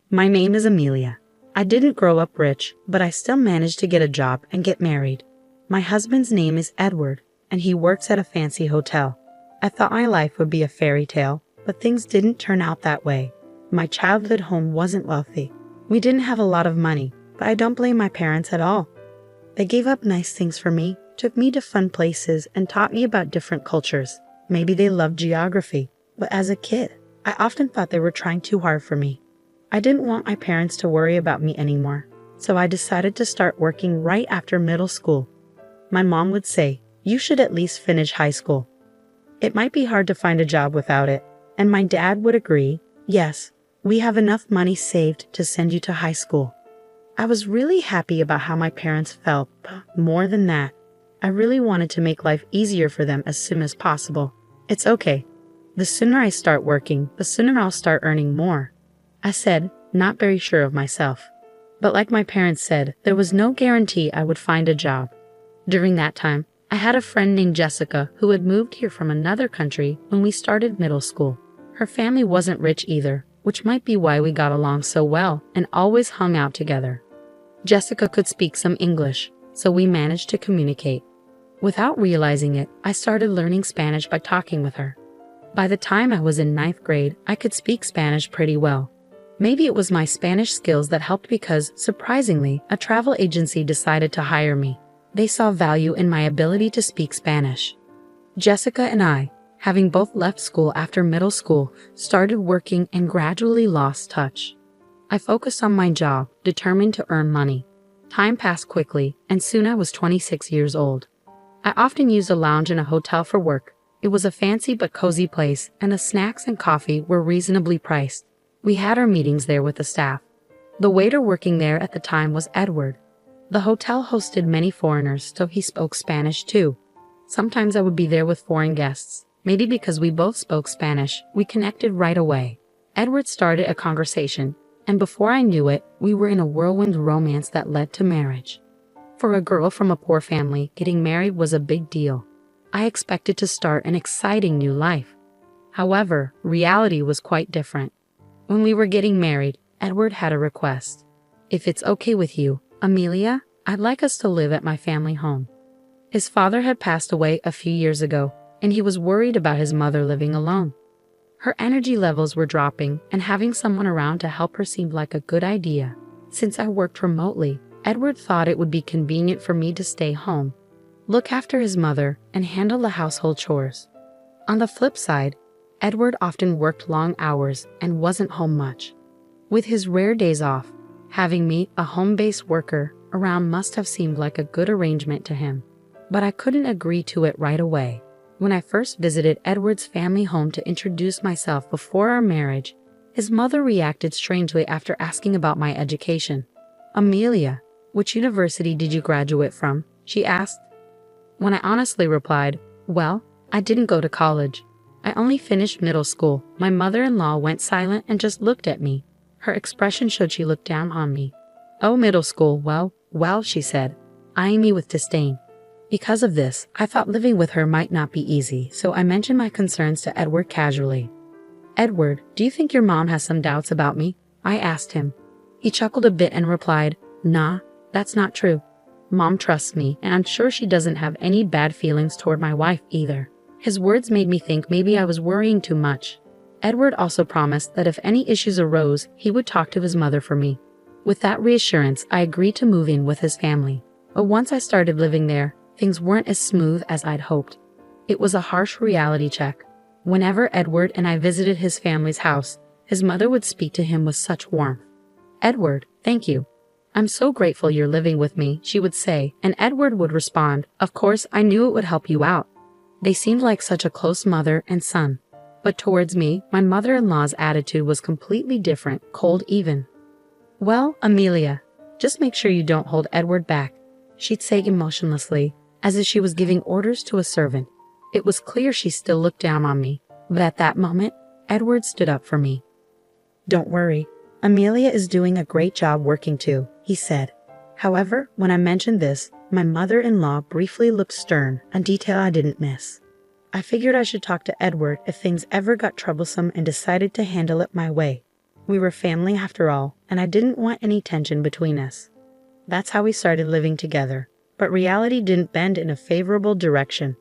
My name is Amelia. I didn't grow up rich, but I still managed to get a job and get married. My husband's name is Edward, and he works at a fancy hotel. I thought my life would be a fairy tale, but things didn't turn out that way. My childhood home wasn't wealthy. We didn't have a lot of money, but I don't blame my parents at all. They gave up nice things for me, took me to fun places, and taught me about different cultures. Maybe they loved geography, but as a kid, I often thought they were trying too hard for me. I didn't want my parents to worry about me anymore, so I decided to start working right after middle school. My mom would say, "You should at least finish high school." It might be hard to find a job without it, and my dad would agree, "Yes, we have enough money saved to send you to high school." I was really happy about how my parents felt, but more than that, I really wanted to make life easier for them as soon as possible. It's okay. The sooner I start working, the sooner I'll start earning more, I said, not very sure of myself. But like my parents said, there was no guarantee I would find a job. During that time, I had a friend named Jessica who had moved here from another country when we started middle school. Her family wasn't rich either, which might be why we got along so well and always hung out together. Jessica could speak some English, so we managed to communicate. Without realizing it, I started learning Spanish by talking with her. By the time I was in 9th grade, I could speak Spanish pretty well. Maybe it was my Spanish skills that helped because, surprisingly, a travel agency decided to hire me. They saw value in my ability to speak Spanish. Jessica and I, having both left school after middle school, started working and gradually lost touch. I focused on my job, determined to earn money. Time passed quickly, and soon I was 26 years old. I often used a lounge in a hotel for work. It was a fancy but cozy place, and the snacks and coffee were reasonably priced. We had our meetings there with the staff. The waiter working there at the time was Edward. The hotel hosted many foreigners, so he spoke Spanish too. Sometimes I would be there with foreign guests. Maybe because we both spoke Spanish, we connected right away. Edward started a conversation, and before I knew it, we were in a whirlwind romance that led to marriage. For a girl from a poor family, getting married was a big deal. I expected to start an exciting new life. However, reality was quite different. When we were getting married, Edward had a request. "If it's okay with you, Amelia, I'd like us to live at my family home." His father had passed away a few years ago, and he was worried about his mother living alone. Her energy levels were dropping, and having someone around to help her seemed like a good idea. Since I worked remotely, Edward thought it would be convenient for me to stay home, look after his mother, and handle the household chores. On the flip side, Edward often worked long hours and wasn't home much. With his rare days off, having me, a home-based worker, around must have seemed like a good arrangement to him. But I couldn't agree to it right away. When I first visited Edward's family home to introduce myself before our marriage, his mother reacted strangely after asking about my education. "Amelia, which university did you graduate from?" she asked. When I honestly replied, "Well, I didn't go to college. I only finished middle school," my mother-in-law went silent and just looked at me. Her expression showed she looked down on me. "Oh, middle school, well, she said, eyeing me with disdain. Because of this, I thought living with her might not be easy, so I mentioned my concerns to Edward casually. "Edward, do you think your mom has some doubts about me?" I asked him. He chuckled a bit and replied, "Nah, that's not true. Mom trusts me, and I'm sure she doesn't have any bad feelings toward my wife either." His words made me think maybe I was worrying too much. Edward also promised that if any issues arose, he would talk to his mother for me. With that reassurance, I agreed to move in with his family. But once I started living there, things weren't as smooth as I'd hoped. It was a harsh reality check. Whenever Edward and I visited his family's house, his mother would speak to him with such warmth. "Edward, thank you. I'm so grateful you're living with me," she would say, and Edward would respond, "Of course, I knew it would help you out." They seemed like such a close mother and son. But towards me, my mother-in-law's attitude was completely different, cold even. "Well, Amelia, just make sure you don't hold Edward back," she'd say emotionlessly, as if she was giving orders to a servant. It was clear she still looked down on me, but at that moment, Edward stood up for me. "Don't worry, Amelia is doing a great job working too," he said. However, when I mentioned this, my mother-in-law briefly looked stern, a detail I didn't miss. I figured I should talk to Edward if things ever got troublesome and decided to handle it my way. We were family after all, and I didn't want any tension between us. That's how we started living together. But reality didn't bend in a favorable direction.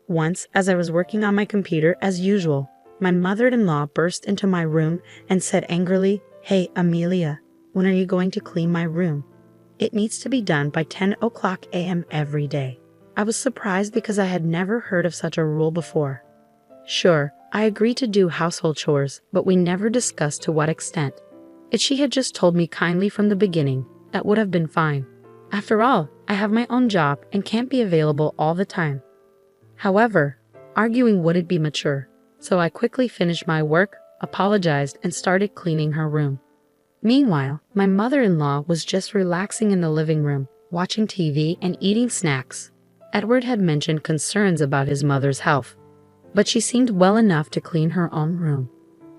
Once, as I was working on my computer as usual, my mother-in-law burst into my room and said angrily, "Hey, Amelia, when are you going to clean my room? It needs to be done by 10 a.m. every day." I was surprised because I had never heard of such a rule before. Sure, I agreed to do household chores, but we never discussed to what extent. If she had just told me kindly from the beginning, that would have been fine. After all, I have my own job and can't be available all the time. However, arguing wouldn't be mature, so I quickly finished my work, apologized, and started cleaning her room. Meanwhile, my mother-in-law was just relaxing in the living room, watching TV and eating snacks. Edward had mentioned concerns about his mother's health, but she seemed well enough to clean her own room.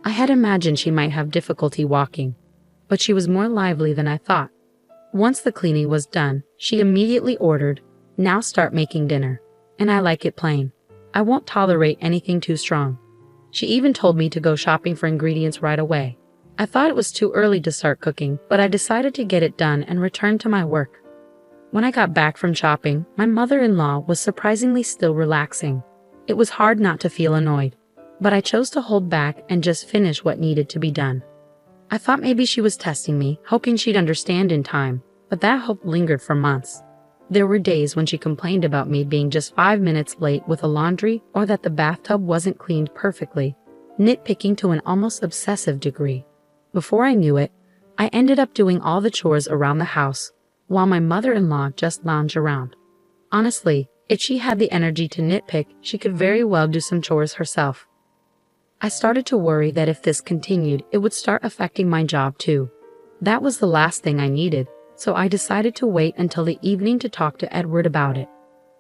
I had imagined she might have difficulty walking, but she was more lively than I thought. Once the cleaning was done, she immediately ordered, "Now start making dinner. And I like it plain. I won't tolerate anything too strong." She even told me to go shopping for ingredients right away. I thought it was too early to start cooking, but I decided to get it done and return to my work. When I got back from shopping, my mother-in-law was surprisingly still relaxing. It was hard not to feel annoyed, but I chose to hold back and just finish what needed to be done. I thought maybe she was testing me, hoping she'd understand in time, but that hope lingered for months. There were days when she complained about me being just 5 minutes late with the laundry or that the bathtub wasn't cleaned perfectly, nitpicking to an almost obsessive degree. Before I knew it, I ended up doing all the chores around the house, while my mother-in-law just lounged around. Honestly, if she had the energy to nitpick, she could very well do some chores herself. I started to worry that if this continued, it would start affecting my job too. That was the last thing I needed, so I decided to wait until the evening to talk to Edward about it.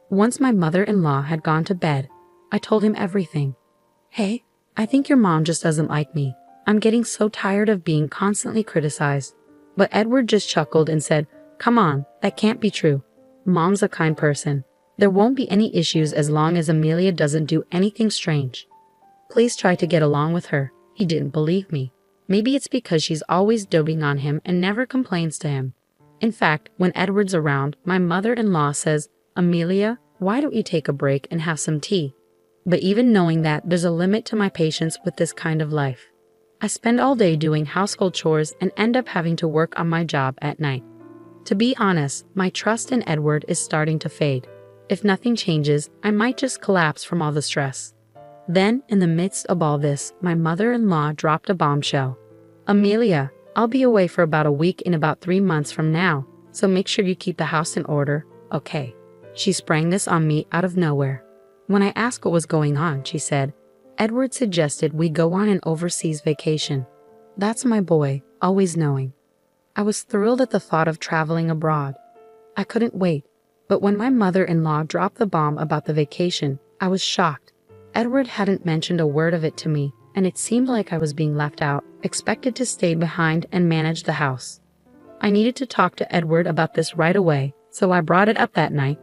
Once my mother-in-law had gone to bed, I told him everything. "Hey, I think your mom just doesn't like me. I'm getting so tired of being constantly criticized." But Edward just chuckled and said, "Come on, that can't be true. Mom's a kind person. There won't be any issues as long as Amelia doesn't do anything strange. Please try to get along with her." He didn't believe me. Maybe it's because she's always doting on him and never complains to him. In fact, when Edward's around, my mother-in-law says, "Amelia, why don't you take a break and have some tea?" But even knowing that, there's a limit to my patience with this kind of life. I spend all day doing household chores and end up having to work on my job at night. To be honest, my trust in Edward is starting to fade. If nothing changes, I might just collapse from all the stress. Then, in the midst of all this, my mother-in-law dropped a bombshell. "Amelia, I'll be away for about a week in about 3 months from now, so make sure you keep the house in order, okay?" She sprang this on me out of nowhere. When I asked what was going on, she said, "Edward suggested we go on an overseas vacation." That's my boy, always knowing. I was thrilled at the thought of traveling abroad. I couldn't wait, but when my mother-in-law dropped the bomb about the vacation, I was shocked. Edward hadn't mentioned a word of it to me, and it seemed like I was being left out, expected to stay behind and manage the house. I needed to talk to Edward about this right away, so I brought it up that night.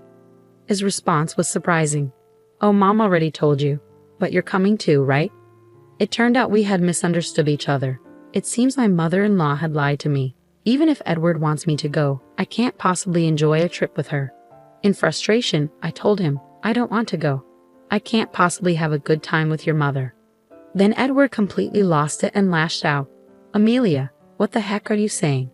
His response was surprising. "Oh, Mom already told you, but you're coming too, right?" It turned out we had misunderstood each other. It seems my mother-in-law had lied to me. Even if Edward wants me to go, I can't possibly enjoy a trip with her. In frustration, I told him, "I don't want to go. I can't possibly have a good time with your mother." Then Edward completely lost it and lashed out. "Amelia, what the heck are you saying?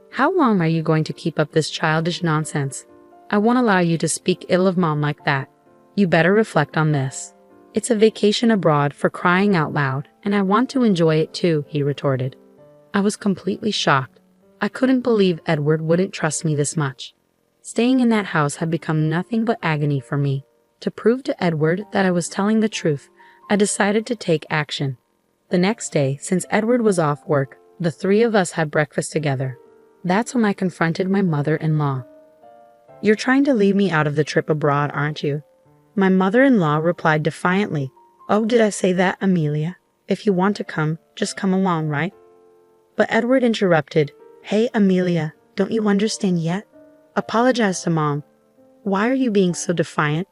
How long are you going to keep up this childish nonsense? I won't allow you to speak ill of Mom like that. You better reflect on this. It's a vacation abroad for crying out loud, and I want to enjoy it too," he retorted. I was completely shocked. I couldn't believe Edward wouldn't trust me this much. Staying in that house had become nothing but agony for me. To prove to Edward that I was telling the truth, I decided to take action. The next day, since Edward was off work, the 3 of us had breakfast together. That's when I confronted my mother-in-law. "You're trying to leave me out of the trip abroad, aren't you?" My mother-in-law replied defiantly, "Oh, did I say that, Amelia? If you want to come, just come along, right?" But Edward interrupted, "Hey, Amelia, don't you understand yet? Apologize to Mom. Why are you being so defiant?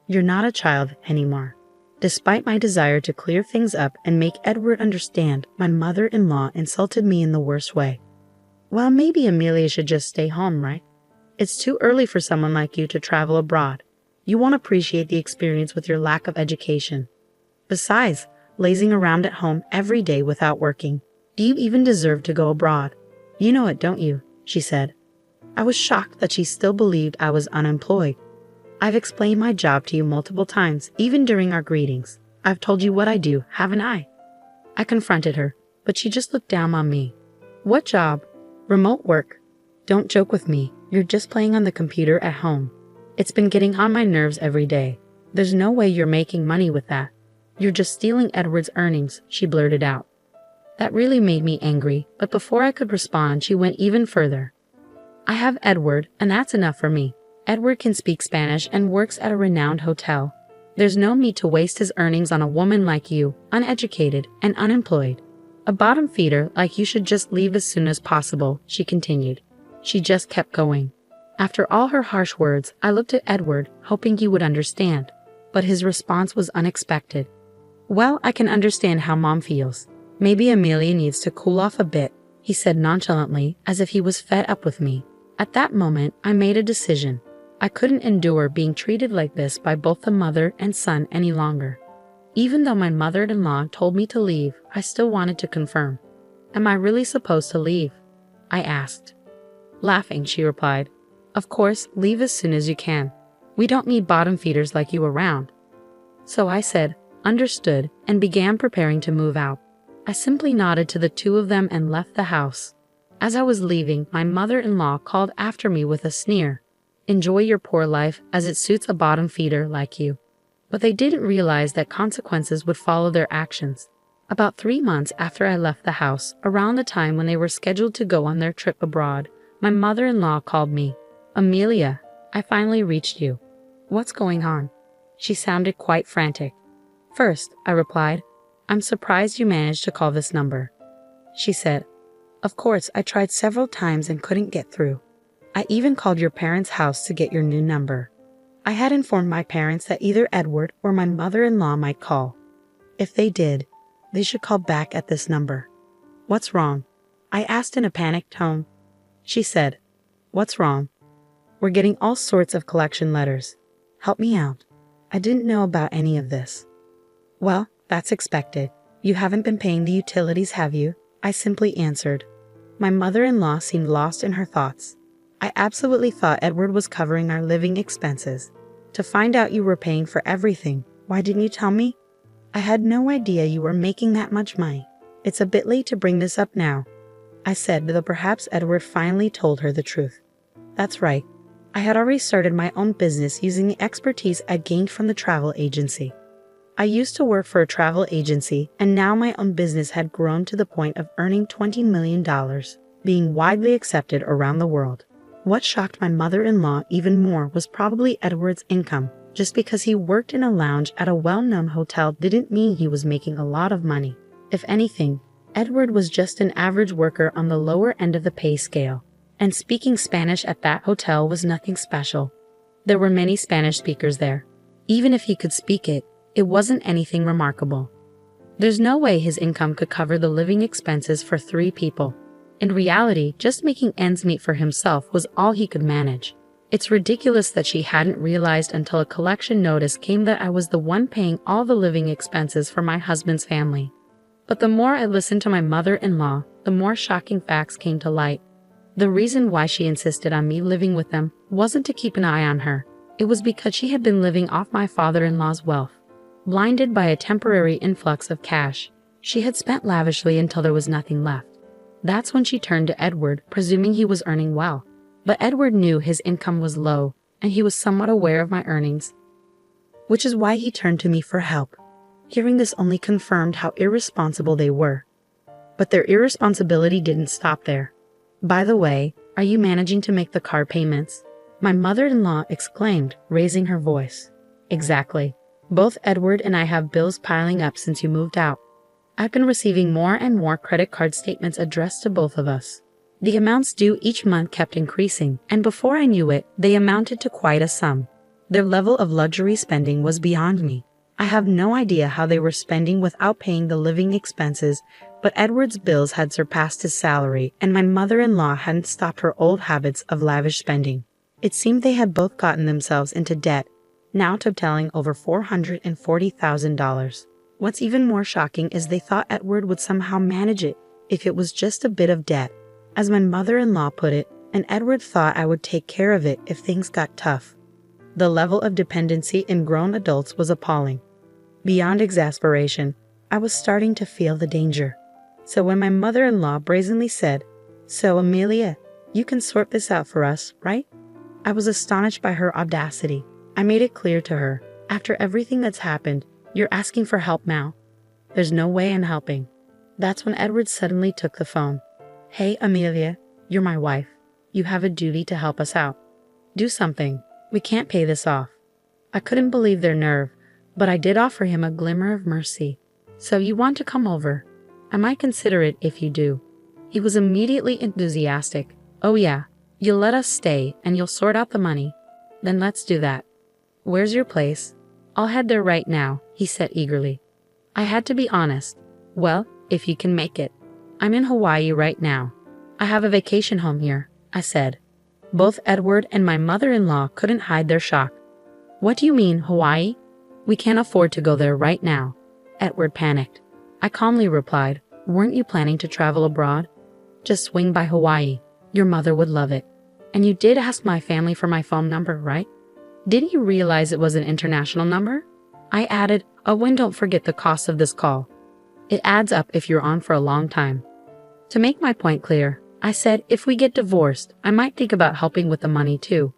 You're not a child anymore." Despite my desire to clear things up and make Edward understand, my mother-in-law insulted me in the worst way. Well, maybe Amelia should just stay home, right? It's too early for someone like you to travel abroad. You won't appreciate the experience with your lack of education. Besides, lazing around at home every day without working. Do you even deserve to go abroad? You know it, don't you? She said. I was shocked that she still believed I was unemployed. I've explained my job to you multiple times, even during our greetings. I've told you what I do, haven't I? I confronted her, but she just looked down on me. What job? Remote work. Don't joke with me. You're just playing on the computer at home. It's been getting on my nerves every day. There's no way you're making money with that. You're just stealing Edward's earnings, she blurted out. That really made me angry, but before I could respond, she went even further. I have Edward, and that's enough for me. Edward can speak Spanish and works at a renowned hotel. There's no need to waste his earnings on a woman like you, uneducated and unemployed. A bottom feeder like you should just leave as soon as possible, she continued. She just kept going. After all her harsh words, I looked at Edward, hoping he would understand, but his response was unexpected. Well, I can understand how Mom feels. Maybe Amelia needs to cool off a bit, he said nonchalantly, as if he was fed up with me. At that moment, I made a decision. I couldn't endure being treated like this by both the mother and son any longer. Even though my mother-in-law told me to leave, I still wanted to confirm. Am I really supposed to leave? I asked. Laughing, she replied. Of course, leave as soon as you can. We don't need bottom feeders like you around. So I said, understood, and began preparing to move out. I simply nodded to the two of them and left the house. As I was leaving, my mother-in-law called after me with a sneer. Enjoy your poor life, as it suits a bottom feeder like you. But they didn't realize that consequences would follow their actions. About 3 months after I left the house, around the time when they were scheduled to go on their trip abroad, my mother-in-law called me. Amelia, I finally reached you. What's going on? She sounded quite frantic. First, I replied, I'm surprised you managed to call this number. She said, Of course, I tried several times and couldn't get through. I even called your parents' house to get your new number. I had informed my parents that either Edward or my mother-in-law might call. If they did, they should call back at this number. What's wrong? I asked in a panicked tone. She said, What's wrong? We're getting all sorts of collection letters. Help me out. I didn't know about any of this. Well, that's expected. You haven't been paying the utilities, have you? I simply answered. My mother-in-law seemed lost in her thoughts. I absolutely thought Edward was covering our living expenses. To find out you were paying for everything, why didn't you tell me? I had no idea you were making that much money. It's a bit late to bring this up now, I said, though perhaps Edward finally told her the truth. That's right. I had already started my own business using the expertise I gained from the travel agency. I used to work for a travel agency, and now my own business had grown to the point of earning $20 million, being widely accepted around the world. What shocked my mother-in-law even more was probably Edward's income. Just because he worked in a lounge at a well-known hotel didn't mean he was making a lot of money. If anything, Edward was just an average worker on the lower end of the pay scale, and speaking Spanish at that hotel was nothing special. There were many Spanish speakers there. Even if he could speak it, it wasn't anything remarkable. There's no way his income could cover the living expenses for 3 people. In reality, just making ends meet for himself was all he could manage. It's ridiculous that she hadn't realized until a collection notice came that I was the one paying all the living expenses for my husband's family. But the more I listened to my mother-in-law, the more shocking facts came to light. The reason why she insisted on me living with them wasn't to keep an eye on her. It was because she had been living off my father-in-law's wealth. Blinded by a temporary influx of cash, she had spent lavishly until there was nothing left. That's when she turned to Edward, presuming he was earning well. But Edward knew his income was low, and he was somewhat aware of my earnings, which is why he turned to me for help. Hearing this only confirmed how irresponsible they were. But their irresponsibility didn't stop there. By the way, are you managing to make the car payments? My mother-in-law exclaimed, raising her voice. Exactly. Both Edward and I have bills piling up since you moved out. I've been receiving more and more credit card statements addressed to both of us. The amounts due each month kept increasing, and before I knew it, they amounted to quite a sum. Their level of luxury spending was beyond me. I have no idea how they were spending without paying the living expenses, but Edward's bills had surpassed his salary, and my mother-in-law hadn't stopped her old habits of lavish spending. It seemed they had both gotten themselves into debt, now totaling over $440,000. What's even more shocking is they thought Edward would somehow manage it if it was just a bit of debt. As my mother-in-law put it, and Edward thought I would take care of it if things got tough. The level of dependency in grown adults was appalling. Beyond exasperation, I was starting to feel the danger. So when my mother-in-law brazenly said, "So Amelia, you can sort this out for us, right?" I was astonished by her audacity. I made it clear to her, after everything that's happened, you're asking for help now. There's no way I'm helping. That's when Edward suddenly took the phone. "Hey Amelia, you're my wife. You have a duty to help us out. Do something. We can't pay this off." I couldn't believe their nerve, but I did offer him a glimmer of mercy. "So you want to come over? I might consider it if you do." He was immediately enthusiastic. "Oh yeah, you'll let us stay and you'll sort out the money. Then let's do that. Where's your place?" "I'll head there right now," he said eagerly. I had to be honest. "Well, if you can make it. I'm in Hawaii right now. I have a vacation home here," I said. Both Edward and my mother-in-law couldn't hide their shock. "What do you mean, Hawaii? We can't afford to go there right now." Edward panicked. I calmly replied, "Weren't you planning to travel abroad? Just swing by Hawaii. Your mother would love it. And you did ask my family for my phone number, right? Didn't you realize it was an international number?" I added, "Oh, and don't forget the cost of this call. It adds up if you're on for a long time." To make my point clear, I said, "If we get divorced, I might think about helping with the money too."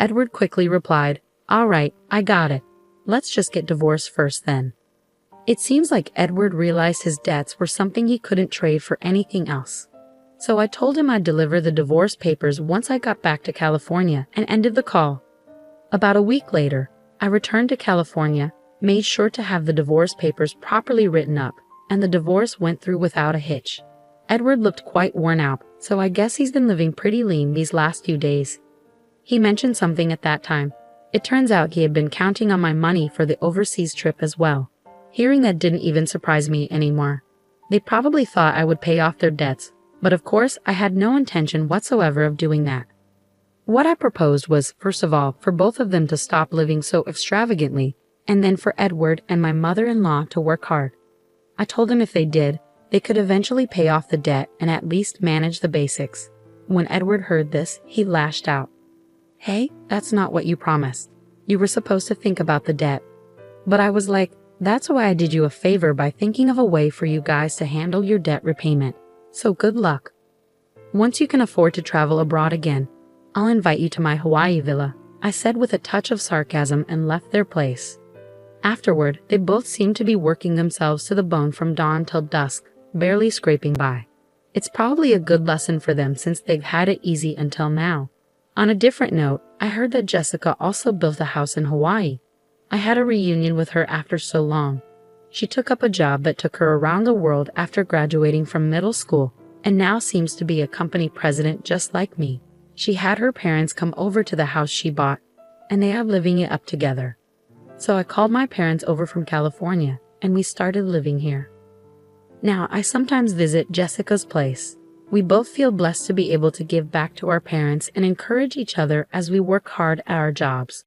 Edward quickly replied, "All right, I got it. Let's just get divorced first then." It seems like Edward realized his debts were something he couldn't trade for anything else. So I told him I'd deliver the divorce papers once I got back to California and ended the call. About a week later, I returned to California, made sure to have the divorce papers properly written up, and the divorce went through without a hitch. Edward looked quite worn out, so I guess he's been living pretty lean these last few days. He mentioned something at that time. It turns out he had been counting on my money for the overseas trip as well. Hearing that didn't even surprise me anymore. They probably thought I would pay off their debts, but of course I had no intention whatsoever of doing that. What I proposed was, first of all, for both of them to stop living so extravagantly, and then for Edward and my mother-in-law to work hard. I told them if they did, they could eventually pay off the debt and at least manage the basics. When Edward heard this, he lashed out. "Hey, that's not what you promised. You were supposed to think about the debt." But I was like, "That's why I did you a favor by thinking of a way for you guys to handle your debt repayment. So good luck. Once you can afford to travel abroad again, I'll invite you to my Hawaii villa," I said with a touch of sarcasm and left their place. Afterward, they both seemed to be working themselves to the bone from dawn till dusk, barely scraping by. It's probably a good lesson for them since they've had it easy until now. On a different note, I heard that Jessica also built a house in Hawaii. I had a reunion with her after so long. She took up a job that took her around the world after graduating from middle school, and now seems to be a company president just like me. She had her parents come over to the house she bought, and they are living it up together. So I called my parents over from California, and we started living here. Now I sometimes visit Jessica's place. We both feel blessed to be able to give back to our parents and encourage each other as we work hard at our jobs.